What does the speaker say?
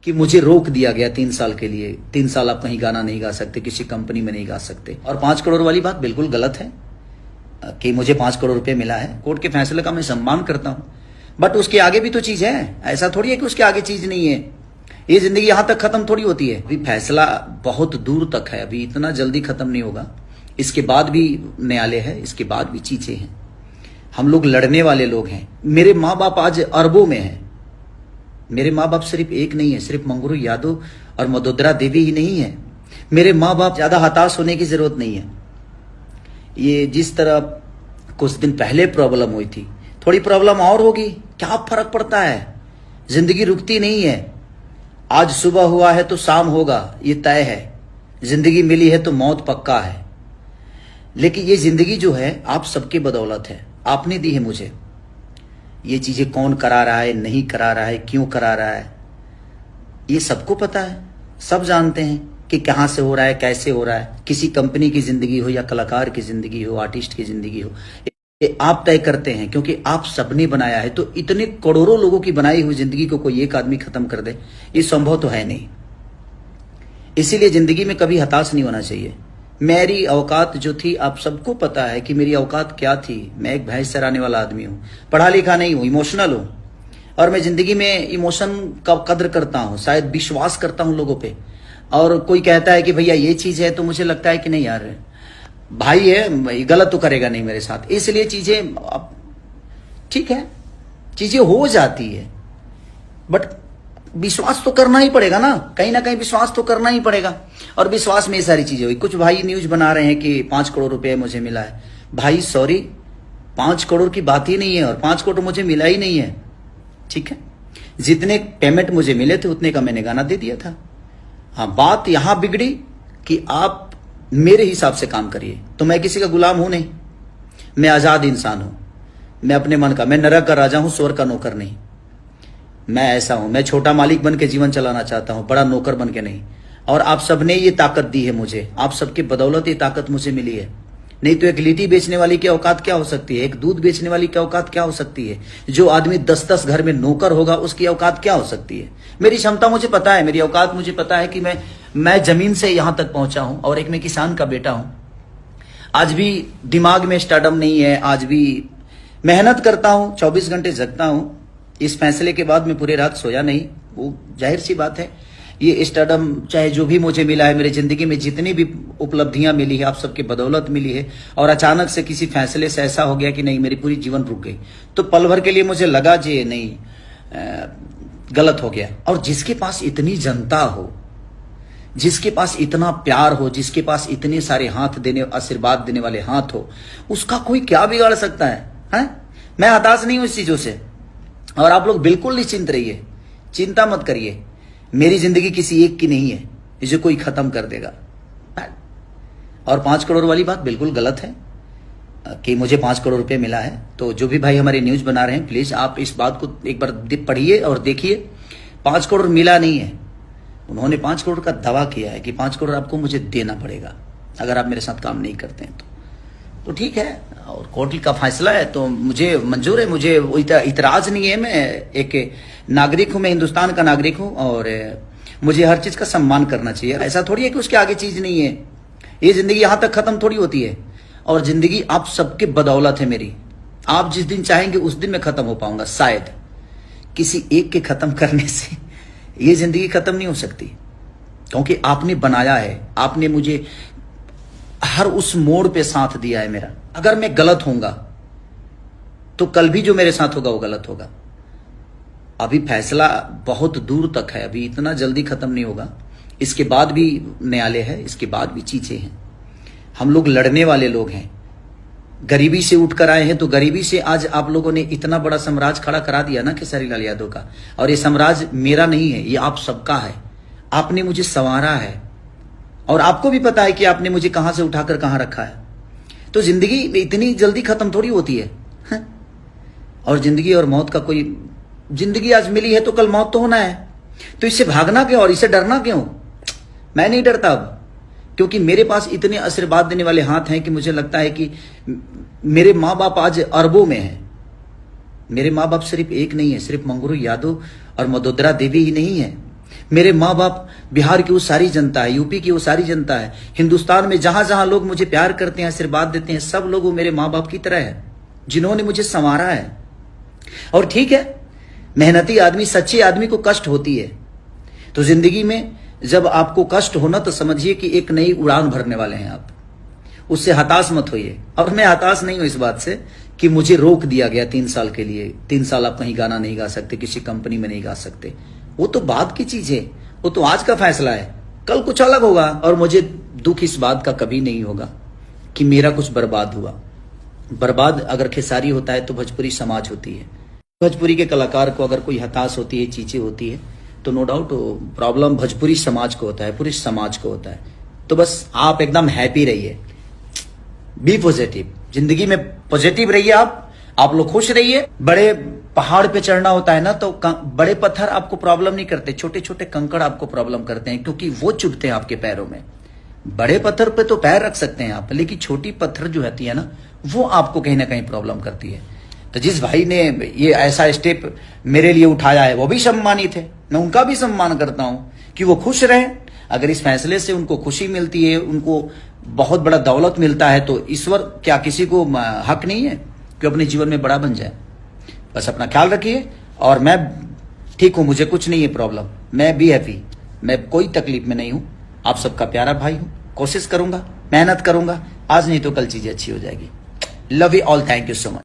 कि मुझे रोक दिया गया 3 साल के लिए। 3 साल आप कहीं गाना नहीं गा सकते, किसी कंपनी में नहीं गा सकते। और 5 करोड़ वाली बात बिल्कुल गलत है कि मुझे 5 करोड़ रुपए मिला है। कोर्ट के फैसले का मैं सम्मान करता हूं, बट उसके आगे भी तो चीज है। ऐसा थोड़ी है कि उसके आगे चीज नहीं है। ये जिंदगी यहां तक खत्म थोड़ी होती है। अभी फैसला बहुत दूर तक है, अभी इतना जल्दी खत्म नहीं होगा। इसके बाद भी न्यायालय है, इसके बाद भी चीजें हैं। हम लोग लड़ने वाले लोग हैं। मेरे माँ बाप आज अरबों में हैं। मेरे माँ बाप सिर्फ एक नहीं है, सिर्फ मंगरू यादव और मदोदरा देवी ही नहीं है। मेरे माँ बाप ज्यादा हताश होने की जरूरत नहीं है। ये जिस तरह कुछ दिन पहले प्रॉब्लम हुई थी, थोड़ी प्रॉब्लम और होगी, क्या फर्क पड़ता है। जिंदगी रुकती नहीं है। आज सुबह हुआ है तो शाम होगा, ये तय है। जिंदगी मिली है तो मौत पक्का है। लेकिन ये जिंदगी जो है आप सबके बदौलत है, आपने दी है मुझे। ये चीजें कौन करा रहा है, नहीं करा रहा है, क्यों करा रहा है, ये सबको पता है। सब जानते हैं कि कहां से हो रहा है, कैसे हो रहा है। किसी कंपनी की जिंदगी हो या कलाकार की जिंदगी हो, आर्टिस्ट की जिंदगी हो, ये आप तय करते हैं, क्योंकि आप सबने बनाया है। तो इतने करोड़ों लोगों की बनाई हुई जिंदगी को कोई एक आदमी खत्म कर दे, ये संभव तो है नहीं। इसीलिए जिंदगी में कभी हताश नहीं होना चाहिए। मेरी औकात जो थी, आप सबको पता है कि मेरी औकात क्या थी। मैं एक भैंस चराने वाला आदमी हूँ, पढ़ा लिखा नहीं हूँ, इमोशनल हूँ। और मैं जिंदगी में इमोशन का कद्र करता हूँ, शायद विश्वास करता हूँ लोगों पे। और कोई कहता है कि भैया ये चीज है, तो मुझे लगता है कि नहीं यार, भाई है, गलत तो करेगा नहीं मेरे साथ। इसलिए चीजें ठीक है, चीजें हो जाती है, बट विश्वास तो करना ही पड़ेगा ना कहीं विश्वास तो करना ही पड़ेगा। और विश्वास में ये सारी चीजें हुई। कुछ भाई न्यूज बना रहे हैं कि 5 करोड़ रुपए मुझे मिला है। भाई सॉरी, 5 करोड़ की बात ही नहीं है, और 5 करोड़ मुझे मिला ही नहीं है। ठीक है, जितने पेमेंट मुझे मिले थे उतने का मैंने गाना दे दिया था। हाँ, बात यहां बिगड़ी कि आप मेरे हिसाब से काम करिए। तो मैं किसी का गुलाम हूं नहीं, मैं आजाद इंसान हूं। मैं अपने मन का, मैं नरक का राजा हूं, स्वर्ग का नौकर नहीं। मैं ऐसा हूं, मैं छोटा मालिक बन के जीवन चलाना चाहता हूं, बड़ा नौकर बन के नहीं। और आप सबने ये ताकत दी है मुझे, आप सबके बदौलत ये ताकत मुझे मिली है। नहीं तो एक लिट्टी बेचने वाली की औकात क्या हो सकती है, एक दूध बेचने वाली की औकात क्या हो सकती है, जो आदमी 10-10 घर में नौकर होगा उसकी औकात क्या हो सकती है। मेरी क्षमता मुझे पता है, मेरी औकात मुझे पता है कि मैं जमीन से यहां तक पहुंचा हूं। और एक मैं किसान का बेटा हूं। आज भी दिमाग में स्टार्डम नहीं है, आज भी मेहनत करता हूं, 24 घंटे जगता हूं। इस फैसले के बाद मैं पूरी रात सोया नहीं, वो जाहिर सी बात है। ये स्टारडम चाहे जो भी मुझे मिला है, मेरी जिंदगी में जितनी भी उपलब्धियां मिली है, आप सबके बदौलत मिली है। और अचानक से किसी फैसले से ऐसा हो गया कि नहीं, मेरी पूरी जीवन रुक गई। तो पल भर के लिए मुझे लगा जी नहीं, गलत हो गया। और जिसके पास इतनी जनता हो, जिसके पास इतना प्यार हो, जिसके पास इतने सारे हाथ देने, आशीर्वाद देने वाले हाथ हो, उसका कोई क्या बिगाड़ सकता है? मैं हताश नहीं हूं इस चीजों से। और आप लोग बिल्कुल निश्चिंत रहिए, चिंता मत करिए। मेरी जिंदगी किसी एक की नहीं है, इसे कोई खत्म कर देगा। और 5 करोड़ वाली बात बिल्कुल गलत है कि मुझे 5 करोड़ रुपए मिला है। तो जो भी भाई हमारे न्यूज बना रहे हैं, प्लीज आप इस बात को एक बार पढ़िए और देखिए। 5 करोड़ मिला नहीं है। उन्होंने 5 करोड़ का दावा किया है कि 5 करोड़ आपको मुझे देना पड़ेगा अगर आप मेरे साथ काम नहीं करते हैं तो ठीक है। और कोर्ट का फैसला है तो मुझे मंजूर है, मुझे इतराज नहीं है। मैं एक नागरिक हूं, मैं हिंदुस्तान का नागरिक हूं, और मुझे हर चीज का सम्मान करना चाहिए। ऐसा थोड़ी है कि उसके आगे चीज नहीं है। ये जिंदगी यहां तक खत्म थोड़ी होती है। और जिंदगी आप सबके बदौलत है मेरी। आप जिस दिन चाहेंगे उस दिन मैं खत्म हो पाऊंगा। शायद किसी एक के खत्म करने से ये जिंदगी खत्म नहीं हो सकती, क्योंकि आपने बनाया है, आपने मुझे हर उस मोड़ पे साथ दिया है मेरा। अगर मैं गलत होऊंगा तो कल भी जो मेरे साथ होगा वो गलत होगा। अभी फैसला बहुत दूर तक है, अभी इतना जल्दी खत्म नहीं होगा। इसके बाद भी न्यायालय है, इसके बाद भी चीजें हैं। हम लोग लड़ने वाले लोग हैं। गरीबी से उठकर आए हैं, तो गरीबी से आज आप लोगों ने इतना बड़ा साम्राज्य खड़ा करा दिया ना खेसारी लाल यादव का। और ये साम्राज्य मेरा नहीं है, ये आप सबका है। आपने मुझे संवारा है, और आपको भी पता है कि आपने मुझे कहां से उठाकर कहां रखा है। तो जिंदगी इतनी जल्दी खत्म थोड़ी होती है। और जिंदगी और मौत का कोई, जिंदगी आज मिली है तो कल मौत तो होना है। तो इससे भागना क्यों और इससे डरना क्यों? मैं नहीं डरता अब, क्योंकि मेरे पास इतने आशीर्वाद देने वाले हाथ हैं कि मुझे लगता है कि मेरे माँ बाप आज अरबों में हैं। मेरे माँ बाप सिर्फ एक नहीं है, सिर्फ मंगरू यादव और मदोदरा देवी ही नहीं है। मेरे माँ बाप, बिहार की वो सारी जनता है, यूपी की वो सारी जनता है, हिंदुस्तान में जहां जहां लोग मुझे प्यार करते हैं, आशीर्वाद देते हैं, सब लोग वो मेरे माँ बाप की तरह है, जिन्होंने मुझे संवारा है। और ठीक है, मेहनती आदमी, सच्चे आदमी को कष्ट होती है, तो जिंदगी में जब आपको कष्ट होना तो समझिए कि एक नई उड़ान भरने वाले हैं आप, उससे हताश मत होइए। और मैं हताश नहीं हूं इस बात से कि मुझे रोक दिया गया 3 साल के लिए, 3 साल आप कहीं गाना नहीं गा सकते, किसी कंपनी में नहीं गा सकते, वो तो बात की चीज है, वो तो आज का फैसला है, कल कुछ अलग होगा। और मुझे दुख इस बात का कभी नहीं होगा कि मेरा कुछ बर्बाद हुआ। बर्बाद अगर खेसारी होता है तो भोजपुरी समाज होती है। भोजपुरी के कलाकार को अगर कोई हताश होती है, चीजें होती है, तो नो डाउट प्रॉब्लम भोजपुरी समाज को होता है, पूरे समाज को होता है। तो बस आप एकदम हैप्पी रहिए, बी पॉजिटिव, जिंदगी में पॉजिटिव रहिए। आप लोग खुश रहिए। बड़े पहाड़ पे चढ़ना होता है ना, तो बड़े पत्थर आपको प्रॉब्लम नहीं करते, छोटे छोटे कंकड़ आपको प्रॉब्लम करते हैं, क्योंकि वो चुभते हैं आपके पैरों में। बड़े पत्थर पे तो पैर रख सकते हैं आप, लेकिन छोटी पत्थर जो होती है ना, वो आपको कहीं ना कहीं प्रॉब्लम करती है। तो जिस भाई ने ये ऐसा स्टेप मेरे लिए उठाया है, वो भी सम्मानित है, मैं उनका भी सम्मान करता हूं कि वो खुश रहे। अगर इस फैसले से उनको खुशी मिलती है, उनको बहुत बड़ा दौलत मिलता है, तो ईश्वर क्या किसी को हक नहीं है कि अपने जीवन में बड़ा बन जाए। बस अपना ख्याल रखिए। और मैं ठीक हूं, मुझे कुछ नहीं है प्रॉब्लम, मैं बी हैप्पी, मैं कोई तकलीफ में नहीं हूं। आप सबका प्यारा भाई हूं, कोशिश करूंगा, मेहनत करूंगा, आज नहीं तो कल चीजें अच्छी हो जाएगी। Love you all, thank you so much.